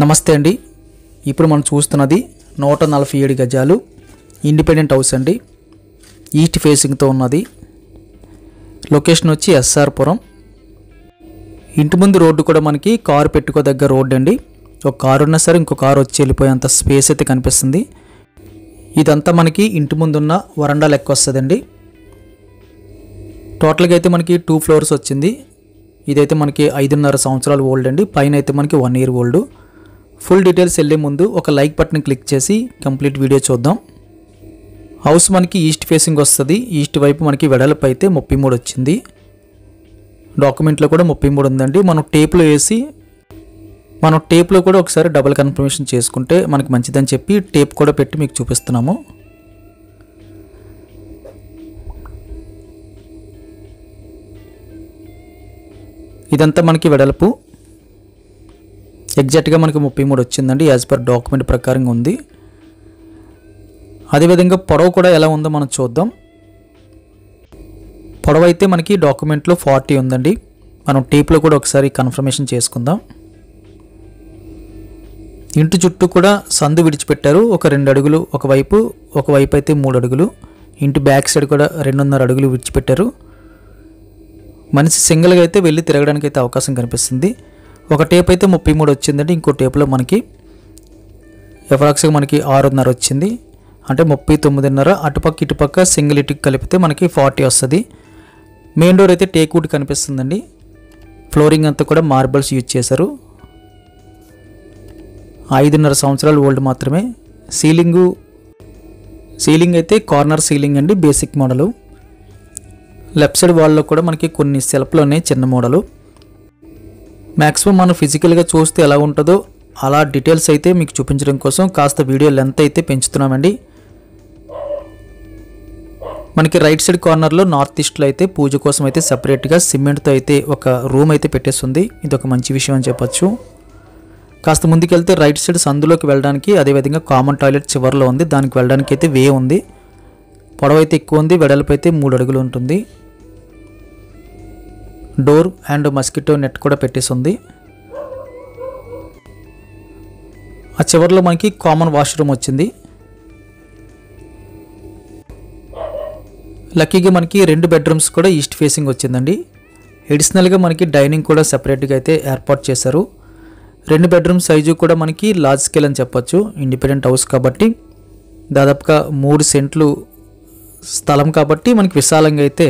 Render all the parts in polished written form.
నమస్తే అండి. ఇప్పుడు మనం చూస్తున్నది 147 గజాలు ఇండిపెండెంట్ హౌస్ అండి. ఈస్ట్ ఫేసింగ్తో ఉన్నది. లొకేషన్ వచ్చి ఎస్ఆర్ పురం. ఇంటి ముందు రోడ్డు కూడా మనకి కారు పెట్టుకోదగ్గ రోడ్డు అండి. ఒక కారు ఉన్నా సరే ఇంకో కారు వచ్చి వెళ్ళిపోయేంత స్పేస్ అయితే కనిపిస్తుంది. ఇదంతా మనకి ఇంటి ముందున్న వరండా లెక్క వస్తుందండి. టోటల్గా అయితే మనకి 2 ఫ్లోర్స్ వచ్చింది. ఇదైతే మనకి 5.5 సంవత్సరాలు ఓల్డ్ అండి. పైన అయితే మనకి 1 ఇయర్ ఓల్డ్. ఫుల్ డీటెయిల్స్ వెళ్ళే ముందు ఒక లైక్ బటన్ క్లిక్ చేసి కంప్లీట్ వీడియో చూద్దాం. హౌస్ మనకి ఈస్ట్ ఫేసింగ్ వస్తుంది. ఈస్ట్ వైపు మనకి వెడల్పు అయితే 33 వచ్చింది. డాక్యుమెంట్లో కూడా 33 ఉందండి. మనం టేప్లో కూడా ఒకసారి డబుల్ కన్ఫర్మేషన్ చేసుకుంటే మనకి మంచిదని చెప్పి టేప్ కూడా పెట్టి మీకు చూపిస్తున్నాము. ఇదంతా మనకి వెడల్పు ఎగ్జాక్ట్గా మనకి 33 వచ్చిందండి. యాజ్ పర్ డాక్యుమెంట్ ప్రకారంగా ఉంది. అదేవిధంగా పొడవు కూడా ఎలా ఉందో మనం చూద్దాం. పొడవు అయితే మనకి డాక్యుమెంట్లో 40 ఉందండి. మనం టేప్లో కూడా ఒకసారి కన్ఫర్మేషన్ చేసుకుందాం. ఇంటి చుట్టూ కూడా సందు విడిచిపెట్టారు. ఒక 2 అడుగులు ఒకవైపు అయితే 3 అడుగులు. ఇంటి బ్యాక్ సైడ్ కూడా 2.5 అడుగులు విడిచిపెట్టారు. మనిషి సింగిల్గా అయితే వెళ్ళి తిరగడానికి అయితే అవకాశం కనిపిస్తుంది. ఒక టేప్ అయితే 33 వచ్చిందండి. ఇంకో టేప్లో మనకి అప్రాక్స్గా మనకి 6.5 వచ్చింది. అంటే 39.5. అటుపక్క ఇటుపక్క సింగిల్ ఇటుకు కలిపితే మనకి 40 వస్తుంది. మెయిన్ డోర్ అయితే టేక్ వుడ్ కనిపిస్తుందండి. ఫ్లోరింగ్ అంతా కూడా మార్బల్స్ యూజ్ చేశారు. 5.5 సంవత్సరాలు ఓల్డ్ మాత్రమే. సీలింగ్ అయితే కార్నర్ సీలింగ్ అండి. Basic model. లెఫ్ట్ సైడ్ వాల్లో కూడా మనకి కొన్ని సెల్ఫ్లోనే చిన్న మోడలు. మ్యాక్సిమం మనం ఫిజికల్గా చూస్తే ఎలా ఉంటుందో అలా డీటెయిల్స్ అయితే మీకు చూపించడం కోసం కాస్త వీడియో లెంత్ అయితే పెంచుతున్నామండి. మనకి రైట్ సైడ్ కార్నర్లో నార్త్ ఈస్ట్లో అయితే పూజ కోసం అయితే సపరేట్గా సిమెంట్తో అయితే ఒక రూమ్ అయితే పెట్టేస్తుంది. ఇది ఒక మంచి విషయం అని చెప్పొచ్చు. కాస్త ముందుకెళ్తే రైట్ సైడ్ సందులోకి వెళ్ళడానికి, అదేవిధంగా కామన్ టాయిలెట్ చివరిలో ఉంది. దానికి వెళ్ళడానికి అయితే వే ఉంది. పొడవు అయితే ఎక్కువ ఉంది. వెడల్పు అయితే 3 అడుగులు ఉంటుంది. డోర్ అండ్ మస్కిటో నెట్ కూడా పెట్టేసి ఉంది. ఆ చివరిలో మనకి కామన్ వాష్రూమ్ వచ్చింది. లక్కీగా మనకి 2 బెడ్రూమ్స్ కూడా ఈస్ట్ ఫేసింగ్ వచ్చిందండి. అడిషనల్గా మనకి డైనింగ్ కూడా సపరేట్గా అయితే ఏర్పాటు చేశారు. 2 బెడ్రూమ్ సైజు కూడా మనకి లార్జ్ స్కేల్ అని చెప్పొచ్చు. ఇండిపెండెంట్ హౌస్ కాబట్టి దాదాపుగా 3 సెంట్లు స్థలం కాబట్టి మనకి విశాలంగా అయితే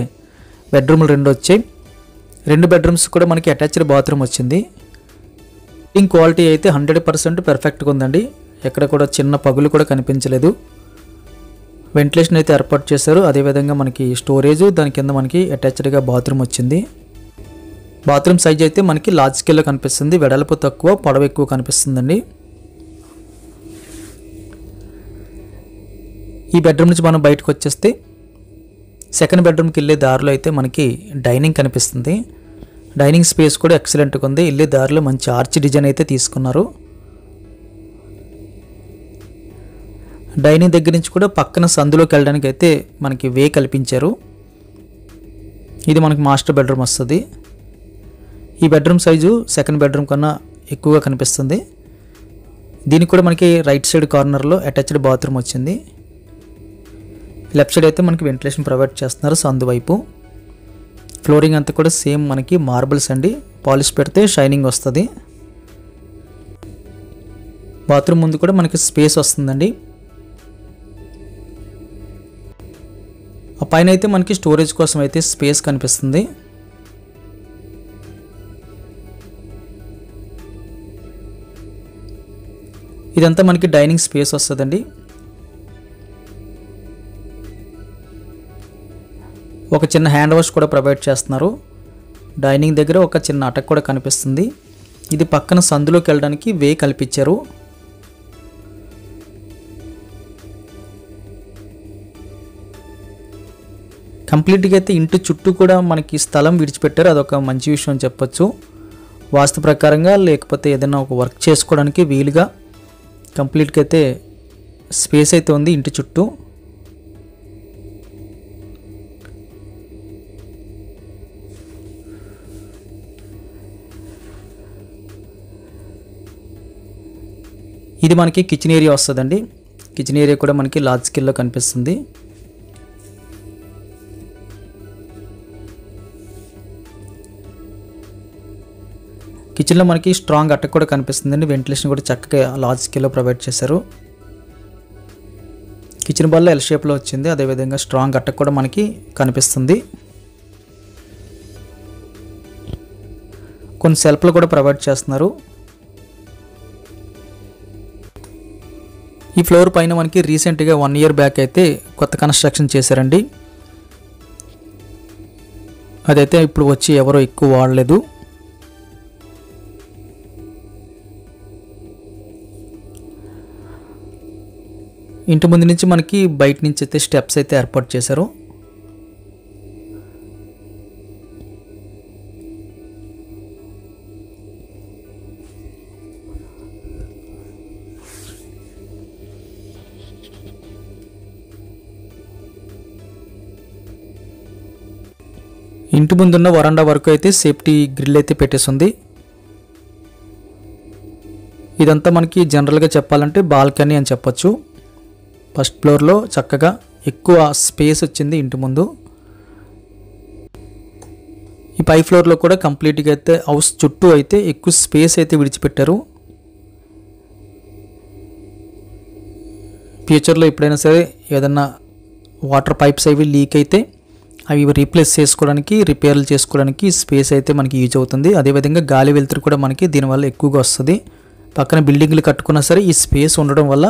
బెడ్రూమ్లు 2 వచ్చాయి. 2 బెడ్రూమ్స్ కూడా మనకి అటాచ్డ్ బాత్రూమ్ వచ్చింది. క్వాలిటీ అయితే 100% పర్ఫెక్ట్గా ఉందండి. ఎక్కడ కూడా చిన్న పగులు కూడా కనిపించలేదు. వెంటిలేషన్ అయితే ఏర్పాటు చేశారు. అదేవిధంగా మనకి స్టోరేజ్, దాని కింద మనకి అటాచ్డ్గా బాత్రూమ్ వచ్చింది. బాత్రూమ్ సైజ్ అయితే మనకి లార్జ్ స్కేల్లో కనిపిస్తుంది. వెడల్పు తక్కువ, పొడవు ఎక్కువ కనిపిస్తుందండి. ఈ బెడ్రూమ్ నుంచి మనం బయటకు వచ్చేస్తే సెకండ్ బెడ్రూమ్కి వెళ్ళే దారిలో అయితే మనకి డైనింగ్ కనిపిస్తుంది. డైనింగ్ స్పేస్ కూడా ఎక్సలెంట్గా ఉంది. వెళ్ళే దారిలో మంచి ఆర్చ్ డిజైన్ అయితే తీసుకున్నారు. డైనింగ్ దగ్గర నుంచి కూడా పక్కన సందులోకి వెళ్ళడానికి అయితే మనకి వే కల్పించారు. ఇది మనకి మాస్టర్ బెడ్రూమ్ వస్తుంది. ఈ బెడ్రూమ్ సైజు సెకండ్ బెడ్రూమ్ కన్నా ఎక్కువగా కనిపిస్తుంది. దీనికి కూడా మనకి రైట్ సైడ్ కార్నర్లో అటాచ్డ్ బాత్రూమ్ వచ్చింది. లెఫ్ట్ సైడ్ అయితే మనకి వెంటిలేషన్ ప్రొవైడ్ చేస్తున్నారు సందు వైపు. ఫ్లోరింగ్ అంతా కూడా సేమ్ మనకి మార్బల్స్ అండి. పాలిష్ పెడితే షైనింగ్ వస్తుంది. బాత్రూమ్ ముందు కూడా మనకి స్పేస్ వస్తుందండి. ఆ పైన అయితే మనకి స్టోరేజ్ కోసం అయితే స్పేస్ కనిపిస్తుంది. ఇదంతా మనకి డైనింగ్ స్పేస్ వస్తుందండి. ఒక చిన్న హ్యాండ్ వాష్ కూడా ప్రొవైడ్ చేస్తున్నారు. డైనింగ్ దగ్గర ఒక చిన్న అటక్ కూడా కనిపిస్తుంది. ఇది పక్కన సందులోకి వెళ్ళడానికి వే కల్పించారు. కంప్లీట్గా అయితే ఇంటి చుట్టూ కూడా మనకి స్థలం విడిచిపెట్టారు. అదొక మంచి విషయం అని చెప్పొచ్చు. వాస్తు ప్రకారంగా లేకపోతే ఏదైనా ఒక వర్క్ చేసుకోవడానికి వీలుగా కంప్లీట్గా అయితే స్పేస్ అయితే ఉంది ఇంటి చుట్టూ. ఇది మనకి కిచెన్ ఏరియా వస్తుందండి. కిచెన్ ఏరియా కూడా మనకి లార్జ్ స్కేల్లో కనిపిస్తుంది. కిచెన్లో మనకి స్ట్రాంగ్ అటక్ కూడా కనిపిస్తుందండి. వెంటిలేషన్ కూడా చక్కగా లార్జ్ స్కేల్లో ప్రొవైడ్ చేశారు. కిచెన్ బాల్లో ఎల్ షేప్లో వచ్చింది. అదేవిధంగా స్ట్రాంగ్ అటక్ కూడా మనకి కనిపిస్తుంది. కొన్ని సెల్ఫ్లు కూడా ప్రొవైడ్ చేస్తున్నారు. ఈ ఫ్లోర్ పైన మనకి రీసెంట్గా 1 year బ్యాక్ అయితే కొత్త కన్స్ట్రక్షన్ చేశారండి. అదైతే ఇప్పుడు వచ్చి ఎవరో ఎక్కువ వాడలేదు. ఇంటి ముందు నుంచి మనకి బయట నుంచి అయితే స్టెప్స్ అయితే ఏర్పాటు చేశారు. ఇంటి ముందున్న వరండా వరకు అయితే సేఫ్టీ గ్రిల్ అయితే పెట్టేసింది. ఇదంతా మనకి జనరల్గా చెప్పాలంటే బాల్కనీ అని చెప్పొచ్చు. ఫస్ట్ ఫ్లోర్లో చక్కగా ఎక్కువ స్పేస్ వచ్చింది ఇంటి ముందు. ఈ పై ఫ్లోర్లో కూడా కంప్లీట్గా అయితే హౌస్ చుట్టూ అయితే ఎక్కువ స్పేస్ అయితే విడిచిపెట్టారు. ఫ్యూచర్లో ఎప్పుడైనా సరే ఏదన్నా వాటర్ పైప్స్ అవి లీక్ అయితే అవి రీప్లేస్ చేసుకోవడానికి, రిపేర్లు చేసుకోవడానికి స్పేస్ అయితే మనకి యూజ్ అవుతుంది. అదేవిధంగా గాలి వెలుతురు కూడా మనకి దీనివల్ల ఎక్కువగా వస్తుంది. పక్కన బిల్డింగ్లు కట్టుకున్నా సరే ఈ స్పేస్ ఉండడం వల్ల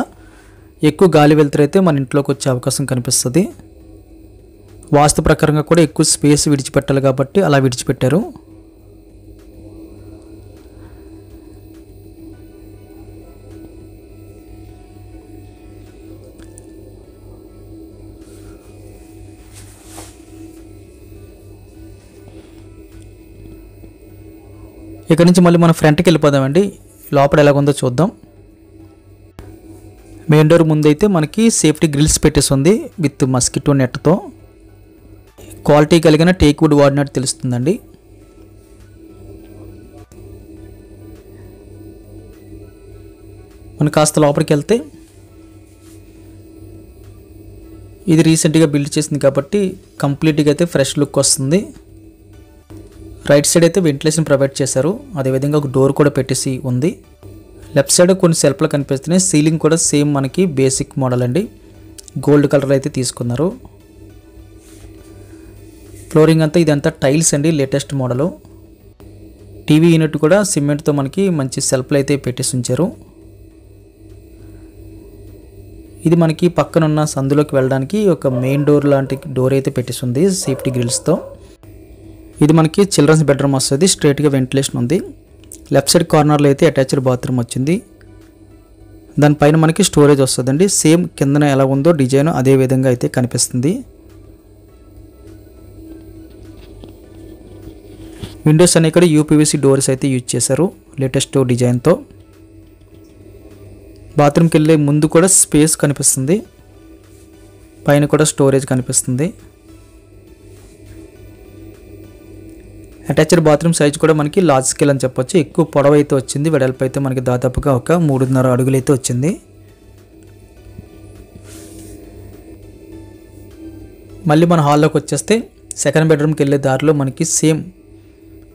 ఎక్కువ గాలి వెలుతురు అయితే మన ఇంట్లోకి వచ్చే అవకాశం కనిపిస్తుంది. వాస్తు ప్రకారంగా కూడా ఎక్కువ స్పేస్ విడిచిపెట్టాలి కాబట్టి అలా విడిచిపెట్టారు. ఇక్కడ నుంచి మళ్ళీ మనం ఫ్రంట్కి వెళ్ళిపోదామండి. లోపల ఎలాగుందో చూద్దాం. మెయిన్ డోర్ ముందైతే మనకి సేఫ్టీ గ్రిల్స్ పెట్టేసింది విత్ మస్కిటో నెట్తో. క్వాలిటీ కలిగిన టేక్ వుడ్ వాడినట్టు తెలుస్తుందండి. మనం కాస్త లోపలికి వెళ్తే ఇది రీసెంట్గా బిల్డ్ చేసింది కాబట్టి కంప్లీట్గా అయితే ఫ్రెష్ లుక్ వస్తుంది. రైట్ సైడ్ అయితే వెంటిలేషన్ ప్రొవైడ్ చేశారు. అదేవిధంగా ఒక డోర్ కూడా పెట్టేసి ఉంది. లెఫ్ట్ సైడ్ కొన్ని సెల్ఫ్లు కనిపిస్తున్నాయి. సీలింగ్ కూడా సేమ్ మనకి బేసిక్ మోడల్ అండి. గోల్డ్ కలర్ అయితే తీసుకున్నారు. ఫ్లోరింగ్ అంతా ఇదంతా టైల్స్ అండి, లేటెస్ట్ మోడలు. టీవీ యూనిట్ కూడా సిమెంట్తో మనకి మంచి సెల్ఫ్లు అయితే పెట్టేసి ఉంచారు. ఇది మనకి పక్కనున్న సందులోకి వెళ్ళడానికి ఒక మెయిన్ డోర్ లాంటి డోర్ అయితే పెట్టేసి ఉంది సేఫ్టీ గ్రిల్స్తో. ఇది మనకి చిల్డ్రన్స్ బెడ్రూమ్ వస్తుంది. స్ట్రైట్గా వెంటిలేషన్ ఉంది. లెఫ్ట్ సైడ్ కార్నర్లో అయితే అటాచ్డ్ బాత్రూమ్ వచ్చింది. దానిపైన మనకి స్టోరేజ్ వస్తుందండి. సేమ్ కిందన ఎలా ఉందో డిజైన్ అదే విధంగా అయితే కనిపిస్తుంది. విండోస్ అనే ఇక్కడ యూపీవీసీ డోర్స్ అయితే యూజ్ చేశారు లేటెస్ట్ డిజైన్తో. బాత్రూమ్కి వెళ్ళే ముందు కూడా స్పేస్ కనిపిస్తుంది. పైన కూడా స్టోరేజ్ కనిపిస్తుంది. అటాచ్డ్ బాత్రూమ్ సైజ్ కూడా మనకి లార్జ్ స్కేల్ అని చెప్పొచ్చు. ఎక్కువ పొడవు అయితే వచ్చింది. వెడల్పు అయితే మనకి దాదాపుగా ఒక 3.5 అడుగులు అయితే వచ్చింది. మళ్ళీ మన హాల్లోకి వచ్చేస్తే సెకండ్ బెడ్రూమ్కి వెళ్ళే దారిలో మనకి సేమ్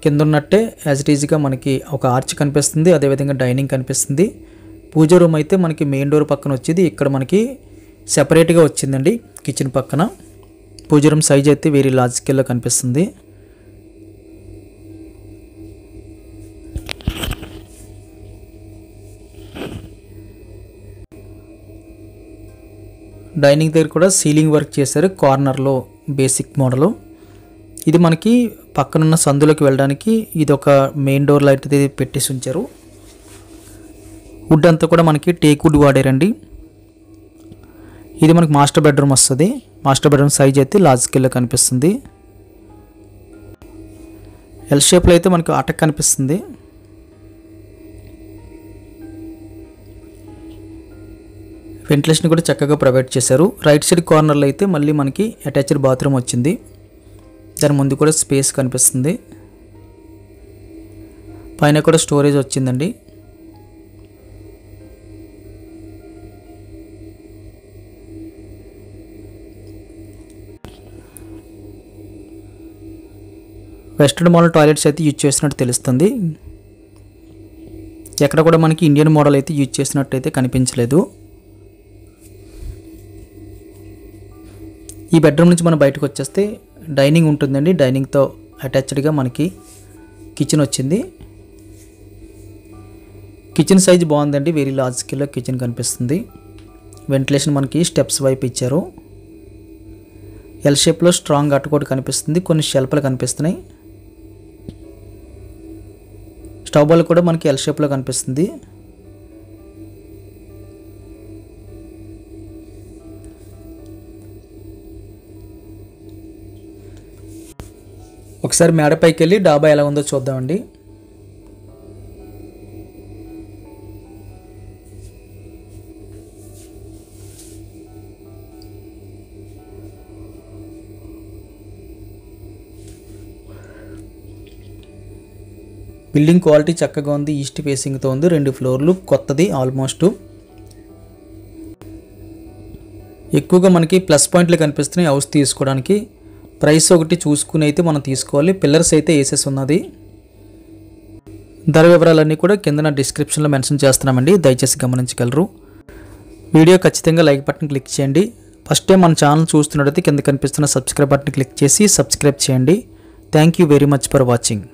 కింద ఉన్నట్టే యాజ్ ఇట్ ఈజ్గా మనకి ఒక ఆర్చ్ కనిపిస్తుంది. అదేవిధంగా డైనింగ్ కనిపిస్తుంది. పూజ రూమ్ అయితే మనకి మెయిన్ డోర్ పక్కన వచ్చేది. ఇక్కడ మనకి సెపరేట్గా వచ్చిందండి కిచెన్ పక్కన. పూజ రూమ్ సైజ్ అయితే వెరీ లార్జ్ స్కేల్లో కనిపిస్తుంది. డైనింగ్ దగ్గర కూడా సీలింగ్ వర్క్ చేశారు కార్నర్లో బేసిక్ మోడలు. ఇది మనకి పక్కనున్న సందులోకి వెళ్ళడానికి ఇది ఒక మెయిన్ డోర్ లైట్ అయితే పెట్టేసి ఉంచారు. వుడ్ అంతా కూడా మనకి టేక్ వుడ్ వాడారండి. ఇది మనకి మాస్టర్ బెడ్రూమ్ వస్తుంది. మాస్టర్ బెడ్రూమ్ సైజ్ అయితే లార్జ్ స్కేల్లో కనిపిస్తుంది. ఎల్ షేప్లో అయితే మనకి అటక్ కనిపిస్తుంది. వెంటిలేషన్ కూడా చక్కగా ప్రొవైడ్ చేశారు. రైట్ సైడ్ కార్నర్లో అయితే మళ్ళీ మనకి అటాచ్డ్ బాత్రూమ్ వచ్చింది. దాని ముందు కూడా స్పేస్ కనిపిస్తుంది. పైన కూడా స్టోరేజ్ వచ్చిందండి. వెస్టర్న్ మోడల్ టాయిలెట్స్ అయితే యూజ్ చేసినట్టు తెలుస్తుంది. ఎక్కడ కూడా మనకి ఇండియన్ మోడల్ అయితే యూజ్ చేసినట్టు అయితే కనిపించలేదు. ఈ బెడ్రూమ్ నుంచి మనం బయటకు వచ్చేస్తే డైనింగ్ ఉంటుందండి. డైనింగ్తో అటాచ్డ్గా మనకి కిచెన్ వచ్చింది. కిచెన్ సైజ్ బాగుందండి, వెరీ లార్జ్ స్కేల్లో కిచెన్ కనిపిస్తుంది. వెంటిలేషన్ మనకి స్టెప్స్ వైపు ఇచ్చారు. ఎల్ షేప్లో స్ట్రాంగ్ అట్టుకోటి కనిపిస్తుంది, కొన్ని షెల్ఫ్లు కనిపిస్తున్నాయి. స్టవ్ బాల్ కూడా మనకి ఎల్ షేప్లో కనిపిస్తుంది. ఒకసారి మేడ పైకి వెళ్ళి డాబా ఎలా ఉందో చూద్దామండి. బిల్డింగ్ క్వాలిటీ చక్కగా ఉంది, ఈస్ట్ ఫేసింగ్తో ఉంది. 2 ఫ్లోర్లు కొత్తది ఆల్మోస్ట్. ఎక్కువగా మనకి ప్లస్ పాయింట్లు కనిపిస్తున్నాయి హౌస్ తీసుకోవడానికి. ప్రైస్ ఒకటి చూసుకుని అయితే మనం తీసుకోవాలి. పిల్లర్స్ అయితే వేసేసి ఉన్నది. ధర వివరాలన్నీ కూడా కింద డిస్క్రిప్షన్లో మెన్షన్ చేస్తున్నామండి, దయచేసి గమనించగలరు. వీడియో ఖచ్చితంగా లైక్ బటన్ క్లిక్ చేయండి. ఫస్ట్ టైం మన ఛానల్ చూస్తున్నట్టయితే కింద కనిపిస్తున్న సబ్స్క్రైబ్ బటన్ క్లిక్ చేసి సబ్స్క్రైబ్ చేయండి. Thank you very much for watching.